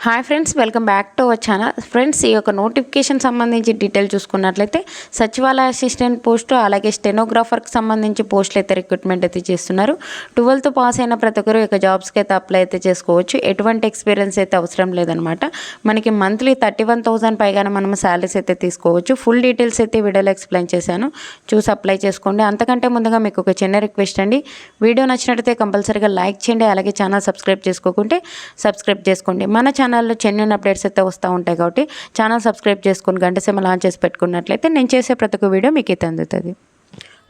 Hi friends, welcome back to our channel. Friends, ఈ యొక్క notification సంబంధించి డీటెయిల్ చూసుకున్నట్లయితే సచివాలయ అసిస్టెంట్ పోస్టు అలాగే స్టెనోగ్రాఫర్కి సంబంధించి పోస్టులు అయితే రిక్రూట్మెంట్ అయితే చేస్తున్నారు. 12th పాస్ అయిన ప్రతి ఒక్కరు ఇక జాబ్స్కి అయితే అప్లై అయితే చేసుకోవచ్చు. ఎటువంటి ఎక్స్పీరియన్స్ అయితే అవసరం లేదనమాట. మనకి మంత్లీ 31,000 పైగానే మనం శాలరీస్ అయితే తీసుకోవచ్చు. ఫుల్ డీటెయిల్స్ అయితే వీడియోలో ఎక్స్ప్లెయిన్ చేశాను, చూసి అప్లై చేసుకోండి. అంతకంటే ముందుగా మీకు ఒక చిన్న రిక్వెస్ట్ అండి, వీడియో నచ్చినట్లయితే కంపల్సరీగా లైక్ చేయండి, అలాగే ఛానల్ సబ్స్క్రైబ్ చేసుకోకుంటే సబ్స్క్రైబ్ చేసుకోండి. మన ఛానల్లో జెన్యూన్ అప్డేట్స్ అయితే వస్తూ ఉంటాయి కాబట్టి ఛానల్ సబ్స్క్రైబ్ చేసుకుని గంట సేమ లాంచ్ చేసి పెట్టుకున్నట్లయితే నేను చేసే ప్రతి ఒక్క వీడియో మీకు అయితే అందుతుంది.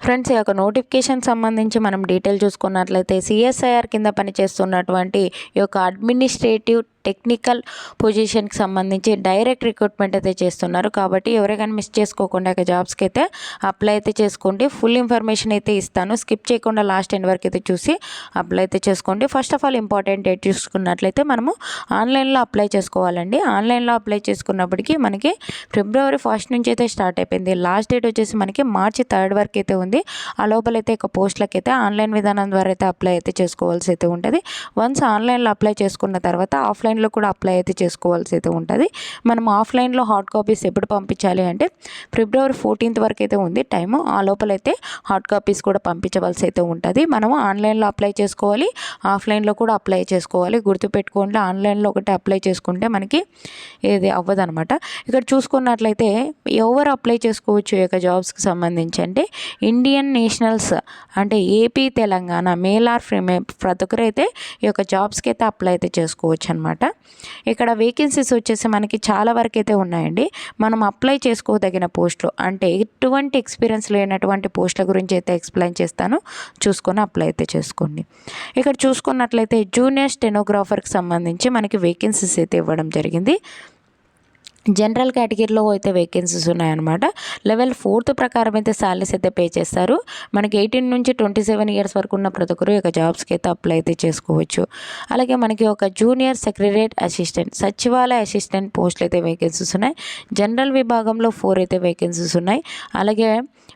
ఫ్రెండ్స్, ఈ యొక్క నోటిఫికేషన్ సంబంధించి మనం డీటెయిల్ చూసుకున్నట్లయితే సిఎస్ఐఆర్ కింద పనిచేస్తున్నటువంటి ఈ యొక్క అడ్మినిస్ట్రేటివ్ టెక్నికల్ పొజిషన్కి సంబంధించి డైరెక్ట్ రిక్రూట్మెంట్ అయితే చేస్తున్నారు. కాబట్టి ఎవరికైనా మిస్ చేసుకోకుండా ఇక జాబ్స్కి అయితే అప్లై అయితే చేసుకోండి. ఫుల్ ఇన్ఫర్మేషన్ అయితే ఇస్తాను, స్కిప్ చేయకుండా లాస్ట్ ఎండ్ వరకు అయితే చూసి అప్లై అయితే చేసుకోండి. First of all important date చూసుకున్నట్లయితే మనము ఆన్లైన్లో అప్లై చేసుకోవాలండి. ఆన్లైన్లో అప్లై చేసుకున్నప్పటికీ మనకి February 1st నుంచి అయితే స్టార్ట్ అయిపోయింది. లాస్ట్ డేట్ వచ్చేసి మనకి March 3rd వరకు అయితే ఉంది. ఆ లోపలైతే ఇక పోస్టులకి అయితే ఆన్లైన్ విధానం ద్వారా అయితే అప్లై అయితే చేసుకోవాల్సి అయితే ఉంటుంది. వన్స్ ఆన్లైన్లో అప్లై చేసుకున్న తర్వాత ఆఫ్లైన్లో కూడా అప్లై అయితే చేసుకోవాల్సి అయితే ఉంటుంది. మనం ఆఫ్లైన్లో హార్డ్ కాపీస్ ఎప్పుడు పంపించాలి అంటే February 14th వరకు అయితే ఉంది టైము. ఆ లోపలైతే హార్డ్ కాపీస్ కూడా పంపించవలసి అయితే ఉంటుంది. మనము ఆన్లైన్లో అప్లై చేసుకోవాలి, ఆఫ్లైన్లో కూడా అప్లై చేసుకోవాలి. గుర్తుపెట్టుకోండి, ఆన్లైన్లో ఒకటి అప్లై చేసుకుంటే మనకి ఇది అవ్వదనమాట. ఇక్కడ చూసుకున్నట్లయితే ఎవరు అప్లై చేసుకోవచ్చు ఈ యొక్క జాబ్స్కి సంబంధించి అంటే ఇండియన్ నేషనల్స్ అంటే AP, Telangana, male or female ప్రతి ఒక్కరు అయితే ఈ యొక్క జాబ్స్కి అయితే అప్లై అయితే చేసుకోవచ్చు అనమాట. ఇక్కడ వేకెన్సీస్ వచ్చేసి మనకి చాలా వరకు అయితే ఉన్నాయండి. మనం అప్లై చేసుకోదగిన పోస్టులు అంటే ఎటువంటి ఎక్స్పీరియన్స్ లేనటువంటి పోస్టుల గురించి అయితే ఎక్స్ప్లెయిన్ చేస్తాను, చూసుకొని అప్లై అయితే చేసుకోండి. ఇక్కడ చూసుకున్నట్లయితే జూనియర్ స్టెనోగ్రాఫర్కి సంబంధించి మనకి వేకెన్సీస్ అయితే ఇవ్వడం జరిగింది. జనరల్ కేటగిరీలో అయితే వేకెన్సీస్ ఉన్నాయన్నమాట. లెవెల్ 4th ప్రకారం అయితే శాలరీస్ అయితే పే చేస్తారు. మనకి 18 నుంచి 27 ఇయర్స్ వరకు ఉన్న ప్రతి ఒక్కరు ఇక జాబ్స్కి అయితే అప్లై అయితే చేసుకోవచ్చు. అలాగే మనకి ఒక జూనియర్ సెక్రటరేట్ అసిస్టెంట్ సచివాలయ అసిస్టెంట్ పోస్టులు అయితే వేకెన్సీస్ ఉన్నాయి. జనరల్ విభాగంలో 4 అయితే వేకెన్సీస్ ఉన్నాయి. అలాగే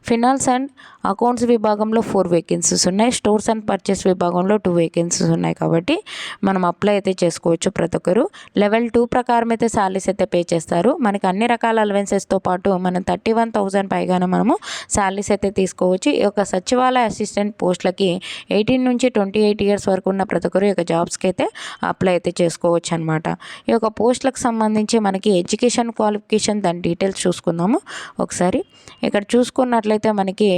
ఫినాన్స్ అండ్ అకౌంట్స్ విభాగంలో 4 వేకెన్సీస్ ఉన్నాయి. స్టోర్స్ అండ్ పర్చేస్ విభాగంలో 2 వేకెన్సీస్ ఉన్నాయి. కాబట్టి మనం అప్లై అయితే చేసుకోవచ్చు ప్రతి ఒక్కరు. లెవెల్ 2 ప్రకారం అయితే శాలరీస్ అయితే పే చేస్తారు. మనకి అన్ని రకాల అలవెన్సెస్తో పాటు మనం 31,000 పైగానే మనము శాలరీస్ అయితే తీసుకోవచ్చు. ఈ యొక్క సచివాలయ అసిస్టెంట్ పోస్టులకి 18 నుంచి 28 ఇయర్స్ వరకు ఉన్న ప్రతి ఒక్కరు ఈ యొక్క జాబ్స్కి అయితే అప్లై అయితే చేసుకోవచ్చు అనమాట. ఈ యొక్క పోస్టులకు సంబంధించి మనకి ఎడ్యుకేషన్ క్వాలిఫికేషన్ దాని డీటెయిల్స్ చూసుకుందాము ఒకసారి. ఇక్కడ చూసుకున్నట్లయితే మనకి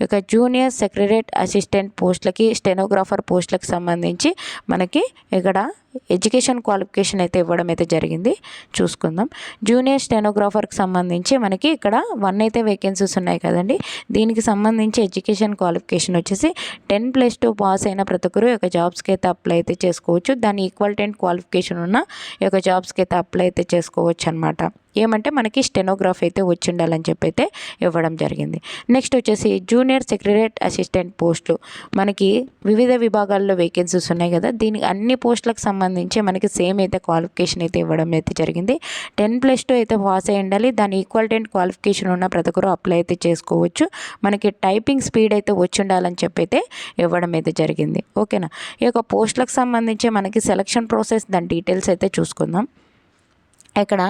ఇక జూనియర్ సెక్రటరేట్ అసిస్టెంట్ పోస్టులకి స్టెనోగ్రాఫర్ పోస్టులకు సంబంధించి మనకి ఇక్కడ ఎడ్యుకేషన్ క్వాలిఫికేషన్ అయితే ఇవ్వడం అయితే జరిగింది. చూసుకుందాం. జూనియర్ స్టెనోగ్రాఫర్కి సంబంధించి మనకి ఇక్కడ 1 అయితే వేకెన్సీస్ ఉన్నాయి కదండి. దీనికి సంబంధించి ఎడ్యుకేషన్ క్వాలిఫికేషన్ వచ్చేసి 10+2 పాస్ అయిన ప్రతి ఒక్కరు ఈ యొక్క జాబ్స్కి అయితే అప్లై అయితే చేసుకోవచ్చు. దాని ఈక్వలెంట్ క్వాలిఫికేషన్ ఉన్న ఈ యొక్క జాబ్స్కి అయితే అప్లై అయితే చేసుకోవచ్చు అనమాట. ఏమంటే మనకి స్టెనోగ్రాఫ్ అయితే వచ్చి ఉండాలని చెప్పి అయితే ఇవ్వడం జరిగింది. నెక్స్ట్ వచ్చేసి జూనియర్ సెక్రటరేట్ అసిస్టెంట్ పోస్టులు మనకి వివిధ విభాగాల్లో వేకెన్సీస్ ఉన్నాయి కదా. దీనికి అన్ని పోస్టులకు సంబంధించి మనకి సేమ్ అయితే క్వాలిఫికేషన్ అయితే ఇవ్వడం అయితే జరిగింది. 10+2 అయితే పాస్ అయి ఉండాలి. దాని ఈక్వలెంట్ క్వాలిఫికేషన్ ఉన్న ప్రతి ఒక్కరు అప్లై అయితే చేసుకోవచ్చు. మనకి టైపింగ్ స్పీడ్ అయితే వచ్చి ఉండాలని చెప్పి అయితే ఇవ్వడం అయితే జరిగింది. ఓకేనా. ఈ యొక్క పోస్టులకు సంబంధించి మనకి సెలక్షన్ ప్రాసెస్ దాని డీటెయిల్స్ అయితే చూసుకుందాం. ఇక్కడ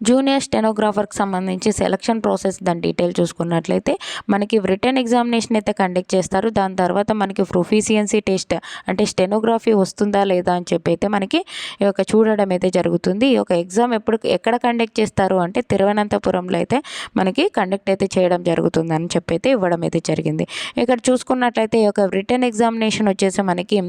జూనియర్ స్టెనోగ్రాఫర్కి సంబంధించి సెలక్షన్ ప్రాసెస్ దాని డీటెయిల్ చూసుకున్నట్లయితే మనకి రిటర్న్ ఎగ్జామినేషన్ అయితే కండక్ట్ చేస్తారు. దాని తర్వాత మనకి ప్రొఫిషియన్సీ టెస్ట్ అంటే స్టెనోగ్రఫీ వస్తుందా లేదా అని చెప్పి అయితే మనకి ఈ యొక్క చూడడం అయితే జరుగుతుంది. ఈ యొక్క ఎగ్జామ్ ఎక్కడ కండక్ట్ చేస్తారు అంటే తిరువనంతపురంలో అయితే మనకి కండక్ట్ అయితే చేయడం జరుగుతుందని చెప్పి అయితే ఇవ్వడం అయితే జరిగింది. ఇక్కడ చూసుకున్నట్లయితే ఈ యొక్క రిటర్న్ ఎగ్జామినేషన్ వచ్చేసి మనకి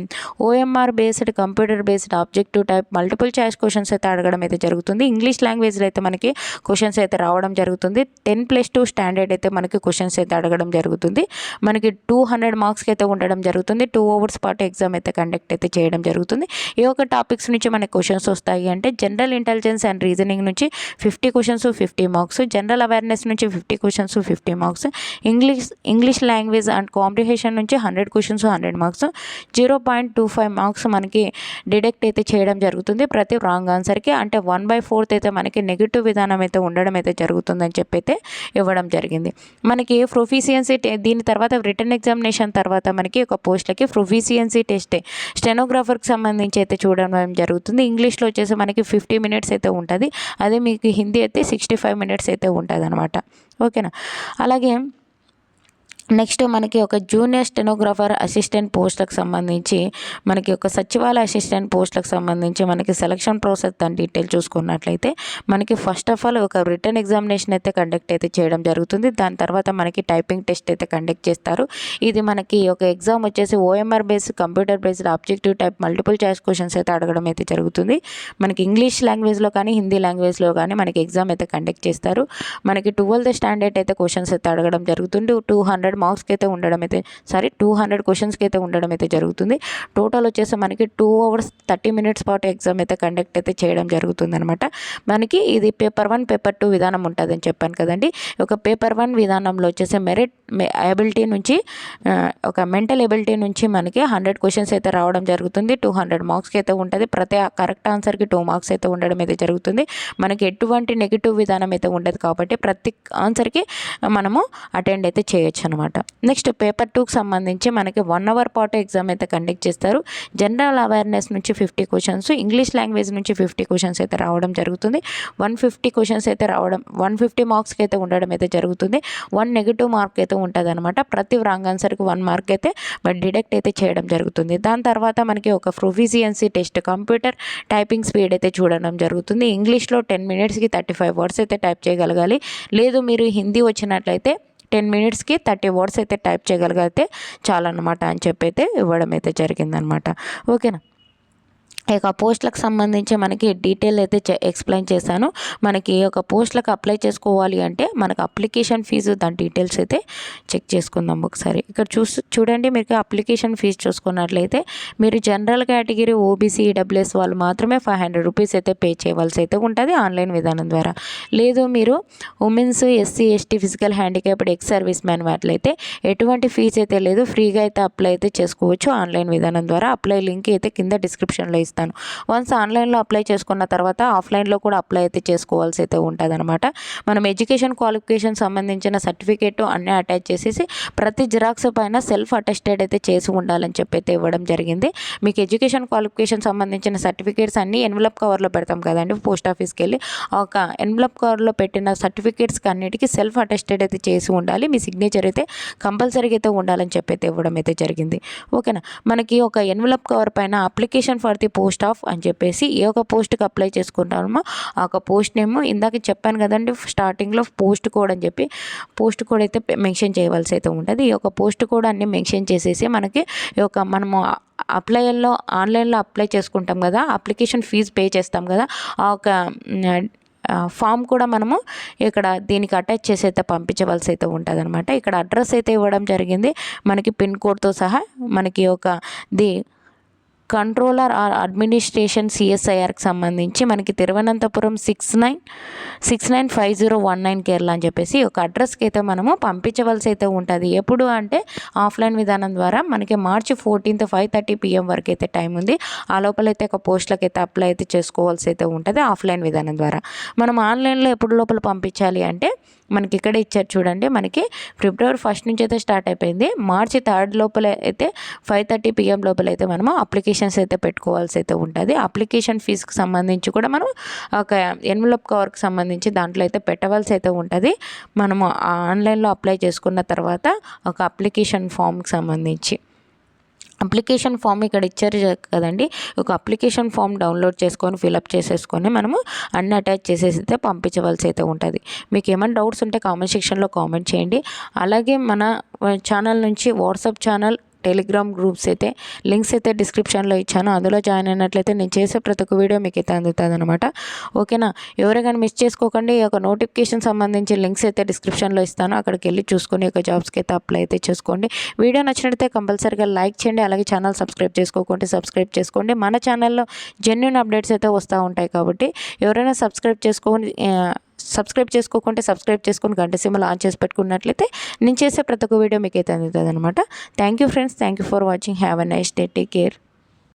OMR based computer based objective type multiple choice questions అయితే అడగడం అయితే జరుగుతుంది. ఇంగ్లీష్ లాంగ్వేజ్లో అయితే మనకి క్వశ్చన్స్ అయితే రావడం జరుగుతుంది. 10+2 స్టాండర్డ్ అయితే మనకి క్వశ్చన్స్ అయితే అడగడం జరుగుతుంది. మనకి 200 మార్క్స్కి అయితే ఉండడం జరుగుతుంది. 2 hours పాటు ఎగ్జామ్ అయితే కండక్ట్ అయితే చేయడం జరుగుతుంది. ఏ ఒక టాపిక్స్ నుంచి మనకి క్వశ్చన్స్ వస్తాయి అంటే జనరల్ ఇంటెలిజెన్స్ అండ్ రీజనింగ్ నుంచి 50 క్వశ్చన్స్ 50 మార్క్స్, జనరల్ అవేర్నెస్ నుంచి 50 questions 50 marks, English language and comprehension నుంచి 100 క్వశ్చన్స్ 100 మార్క్స్, 0.25 మార్క్స్ మనకి డిడక్ట్ అయితే చేయడం జరుగుతుంది ప్రతి రాంగ్ ఆన్సర్కి. అంటే 1/4 అయితే మనకి నెగిటివ్ విధానం అయితే ఉండడం అయితే జరుగుతుందని చెప్పి అయితే ఇవ్వడం జరిగింది. మనకి ప్రొఫిషియన్సీ దీని తర్వాత రిటర్న్ ఎగ్జామినేషన్ తర్వాత మనకి ఒక పోస్ట్లకి ప్రొఫిషియన్సీ టెస్ట్ స్టెనోగ్రాఫర్కి సంబంధించి అయితే చూడడం జరుగుతుంది. ఇంగ్లీష్లో వచ్చేసి మనకి 50 మినిట్స్ అయితే ఉంటుంది. అదే మీకు హిందీ అయితే 65 మినిట్స్ అయితే ఉంటుంది అనమాట. ఓకేనా. అలాగే నెక్స్ట్ మనకి ఒక జూనియర్ స్టెనోగ్రాఫర్ అసిస్టెంట్ పోస్టులకు సంబంధించి మనకి ఒక సచివాలయ అసిస్టెంట్ పోస్టులకు సంబంధించి మనకి సెలక్షన్ ప్రాసెస్ దాని డీటెయిల్ చూసుకున్నట్లయితే మనకి ఫస్ట్ ఆఫ్ ఆల్ ఒక రిటర్న్ ఎగ్జామినేషన్ అయితే కండక్ట్ అయితే చేయడం జరుగుతుంది. దాని తర్వాత మనకి టైపింగ్ టెస్ట్ అయితే కండక్ట్ చేస్తారు. ఇది మనకి ఒక ఎగ్జామ్ వచ్చేసి OMR based computer based objective type multiple choice questions అయితే అడగడం అయితే జరుగుతుంది. మనకి ఇంగ్లీష్ లాంగ్వేజ్లో కానీ హిందీ లాంగ్వేజ్లో కానీ మనకి ఎగ్జామ్ అయితే కండక్ట్ చేస్తారు. మనకి 12th స్టాండర్డ్ అయితే క్వశ్చన్స్ అయితే అడగడం జరుగుతుంది. 200 మార్క్స్కి అయితే ఉండడం అయితే 200 క్వశ్చన్స్కి అయితే ఉండడం అయితే జరుగుతుంది. టోటల్ వచ్చేసి మనకి 2 hours 30 minutes పాటు ఎగ్జామ్ అయితే కండక్ట్ అయితే చేయడం జరుగుతుంది అనమాట. మనకి ఇది పేపర్ 1 పేపర్ 2 విధానం ఉంటుందని చెప్పాను కదండి. ఒక పేపర్ 1 విధానంలో వచ్చేసి మెరిట్ ఎబిలిటీ నుంచి ఒక మెంటల్ ఎబిలిటీ నుంచి మనకి 100 క్వశ్చన్స్ అయితే రావడం జరుగుతుంది. 200 మార్క్స్కి అయితే ఉంటుంది. ప్రతి కరెక్ట్ ఆన్సర్కి 2 మార్క్స్ అయితే ఉండడం అయితే జరుగుతుంది. మనకి ఎటువంటి నెగిటివ్ విధానం అయితే ఉండదు కాబట్టి ప్రతి ఆన్సర్కి మనము అటెండ్ అయితే చేయొచ్చు అనమాట. నెక్స్ట్ పేపర్ 2కి సంబంధించి మనకి 1 hour పాటు ఎగ్జామ్ అయితే కండక్ట్ చేస్తారు. జనరల్ అవేర్నెస్ నుంచి 50 క్వశ్చన్స్, ఇంగ్లీష్ లాంగ్వేజ్ నుంచి 50 క్వశ్చన్స్ అయితే రావడం జరుగుతుంది. 150 క్వశ్చన్స్ అయితే రావడం 150 మార్క్స్కి అయితే ఉండడం అయితే జరుగుతుంది. 1 నెగిటివ్ మార్క్ అయితే ఉంటుంది అనమాట. ప్రతి రాంగ్ ఆన్సర్కి 1 మార్క్ అయితే డిడక్ట్ అయితే చేయడం జరుగుతుంది. దాని తర్వాత మనకి ఒక proficiency test computer typing speed అయితే చూడడం జరుగుతుంది. ఇంగ్లీష్లో 10 minutesకి 35 words అయితే టైప్ చేయగలగాలి. లేదు మీరు హిందీ వచ్చినట్లయితే 10 minutesకి 30 words అయితే టైప్ చేయగలిగితే చాలన్నమాట అని చెప్పి అయితే ఇవ్వడం అయితే జరిగిందనమాట. ఓకేనా. ఇక పోస్టులకు సంబంధించి మనకి డీటెయిల్ అయితే ఎక్స్ప్లెయిన్ చేశాను. మనకి ఒక పోస్టులకు అప్లై చేసుకోవాలి అంటే మనకు అప్లికేషన్ ఫీజు దాని డీటెయిల్స్ అయితే చెక్ చేసుకుందాం ఒకసారి. ఇక్కడ చూడండి మీకు అప్లికేషన్ ఫీజు చూసుకున్నట్లయితే మీరు జనరల్ కేటగిరీ ఓబీసీ ఈడబ్ల్యూఎస్ వాళ్ళు మాత్రమే 500 రూపీస్ అయితే పే చేయవలసి అయితే ఉంటుంది ఆన్లైన్ విధానం ద్వారా. లేదు మీరు women's, SC, ST, physical handicapped, ex service man వాటిలైతే ఎటువంటి ఫీజు అయితే లేదు, ఫ్రీగా అయితే అప్లై అయితే చేసుకోవచ్చు ఆన్లైన్ విధానం ద్వారా. అప్లై లింక్ అయితే కింద డిస్క్రిప్షన్లో ఇస్తాను. వన్స్ ఆన్లైన్లో అప్లై చేసుకున్న తర్వాత ఆఫ్లైన్లో కూడా అప్లై అయితే చేసుకోవాల్సి అయితే ఉంటుంది అనమాట. మనం ఎడ్యుకేషన్ క్వాలిఫికేషన్ సంబంధించిన సర్టిఫికేట్ అన్నీ అటాచ్ చేసేసి ప్రతి జిరాక్స్ పైన సెల్ఫ్ అటెస్టెడ్ అయితే చేసి ఉండాలని చెప్పి అయితే ఇవ్వడం జరిగింది. మీకు ఎడ్యుకేషన్ క్వాలిఫికేషన్ సంబంధించిన సర్టిఫికేట్స్ అన్నీ ఎన్వలప్ కవర్లో పెడతాం కదండి పోస్ట్ ఆఫీస్కి వెళ్ళి. ఒక ఎన్వలప్ కవర్లో పెట్టిన సర్టిఫికేట్స్కి అన్నిటికీ సెల్ఫ్ అటెస్టెడ్ అయితే చేసి ఉండాలి. మీ సిగ్నేచర్ అయితే కంపల్సరీగా అయితే ఉండాలని చెప్పి అయితే ఇవ్వడం అయితే జరిగింది. ఓకేనా. మనకి ఒక ఎన్వలప్ కవర్ పైన application for the post of అని చెప్పేసి ఏ ఒక పోస్ట్కి అప్లై చేసుకుంటామో ఆ ఒక పోస్ట్ నేమ్ ఇందాక చెప్పాను కదండి స్టార్టింగ్లో పోస్ట్ కోడ్ అని చెప్పి పోస్ట్ కోడ్ అయితే మెన్షన్ చేయవలసి అయితే ఉంటుంది. ఈ యొక్క పోస్ట్ కోడ్ అన్నీ మెన్షన్ చేసేసి మనకి ఈ యొక్క మనము ఆన్లైన్లో అప్లై చేసుకుంటాం కదా, అప్లికేషన్ ఫీజు పే చేస్తాం కదా, ఆ ఒక ఫామ్ కూడా మనము ఇక్కడ దీనికి అటాచ్ చేసి అయితే పంపించవలసి అయితే ఉంటుంది అనమాట. ఇక్కడ అడ్రస్ అయితే ఇవ్వడం జరిగింది మనకి పిన్ కోడ్తో సహా. మనకి ఒక కంట్రోలర్ ఆర్ అడ్మినిస్ట్రేషన్ సిఎస్ఐఆర్కి సంబంధించి మనకి తిరువనంతపురం 695019 కేరళ అని చెప్పేసి ఒక అడ్రస్కి అయితే మనము పంపించవలసి అయితే ఉంటుంది. ఎప్పుడు అంటే ఆఫ్లైన్ విధానం ద్వారా మనకి March 14th 5:30 PM వరకు అయితే టైం ఉంది. ఆ లోపలైతే ఒక పోస్టులకు అయితే అప్లై అయితే చేసుకోవాల్సి అయితే ఉంటుంది ఆఫ్లైన్ విధానం ద్వారా. మనం ఆన్లైన్లో ఎప్పుడు లోపల పంపించాలి అంటే మనకి ఇక్కడ ఇచ్చారు చూడండి. మనకి February 1st నుంచి అయితే స్టార్ట్ అయిపోయింది. March 3rd లోపల అయితే 5:30 PM లోపల అయితే మనము అప్లికేషన్స్ అయితే పెట్టుకోవాల్సి అయితే ఉంటుంది. అప్లికేషన్ ఫీజుకి సంబంధించి కూడా మనం ఒక ఎన్వలప్ కవర్కి సంబంధించి దాంట్లో అయితే పెట్టవలసి అయితే ఉంటుంది. మనము ఆన్లైన్లో అప్లై చేసుకున్న తర్వాత ఒక అప్లికేషన్ ఫామ్కి సంబంధించి అప్లికేషన్ ఫామ్ ఇక్కడ ఇచ్చారు కదండి. ఒక అప్లికేషన్ ఫామ్ డౌన్లోడ్ చేసుకొని ఫిలప్ చేసేసుకొని మనము అన్ని అటాచ్ చేసేసి అయితే పంపించవలసి అయితే ఉంటుంది. మీకు ఏమైనా డౌట్స్ ఉంటే కామెంట్ సెక్షన్లో కామెంట్ చేయండి. అలాగే మన ఛానల్ నుంచి వాట్సాప్ ఛానల్, టెలిగ్రామ్ గ్రూప్స్ అయితే లింక్స్ అయితే డిస్క్రిప్షన్లో ఇచ్చాను. అందులో జాయిన్ అయినట్లయితే నేను చేసే ప్రతి ఒక్క వీడియో మీకు అయితే అందుతుంది అనమాట. ఓకేనా. ఎవరైనా మిస్ చేసుకోకండి. ఈ యొక్క నోటిఫికేషన్ సంబంధించి లింక్స్ అయితే డిస్క్రిప్షన్లో ఇస్తాను. అక్కడికి వెళ్ళి చూసుకొని ఒక జాబ్స్కి అయితే అప్లై అయితే చేసుకోండి. వీడియో నచ్చినట్లయితే కంపల్సరీగా లైక్ చేయండి. అలాగే ఛానల్ సబ్స్క్రైబ్ సబ్స్క్రైబ్ చేసుకోండి. మన ఛానల్లో జెన్యూన్ అప్డేట్స్ అయితే వస్తూ ఉంటాయి కాబట్టి ఎవరైనా సబ్స్క్రైబ్ చేసుకోకుంటే సబ్స్క్రైబ్ చేసుకొని గంట సింబల్ ఆన్ చేసి పెట్టుకున్నట్లయితే నేను చేసే ప్రతి ఒక్క వీడియో మీకు అయితే అందుతుంది అనమాట. Thank you friends. Thank you for watching. Have a nice day. Take care.